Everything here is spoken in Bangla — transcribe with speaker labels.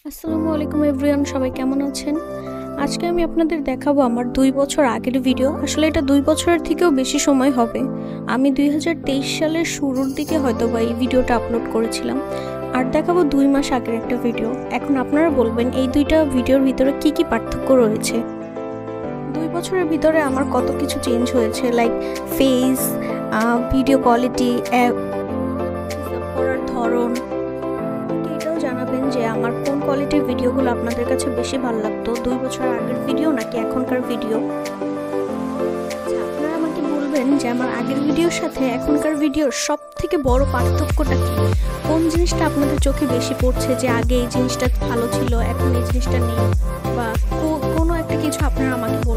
Speaker 1: আসসালামু আলাইকুম এভরিওয়ান, সবাই কেমন আছেন? আজকে আমি আপনাদের দেখাবো আমার 2 বছর আগের ভিডিও। আসলে এটা 2 বছরের থেকেও বেশি সময় হবে। আমি 2023 সালের শুরুর দিকে হয়তোবা এই ভিডিওটা আপলোড করেছিলাম। আর দেখাবো 2 মাস আগের একটা ভিডিও। এখন আপনারা বলবেন এই দুইটা ভিডিওর ভিতরে কি পার্থক্য রয়েছে। 2 বছরের ভিতরে আমার কত কিছু চেঞ্জ হয়েছে, লাইক ফেস, ভিডিও কোয়ালিটি, করার ধরন। এটাও জানাবেন যে আমার কোন কোয়ালিটির ভিডিওগুলো আপনাদের কাছে বেশি ভালো লাগতো, 2 বছর আগের ভিডিও নাকি এখনকার ভিডিও। আপনারা আমাকে বলবেন যে আমার আগের ভিডিওর সাথে এখনকার ভিডিওর সব থেকে বড় পার্থক্যটা কি, কোন জিনিসটা আপনাদের চোখে বেশি পড়ছে, যে আগে এই জিনিসটা ভালো ছিল এখন এই জিনিসটা নেই, বা কোনো একটা কিছু আপনারা আমাকে বলবেন।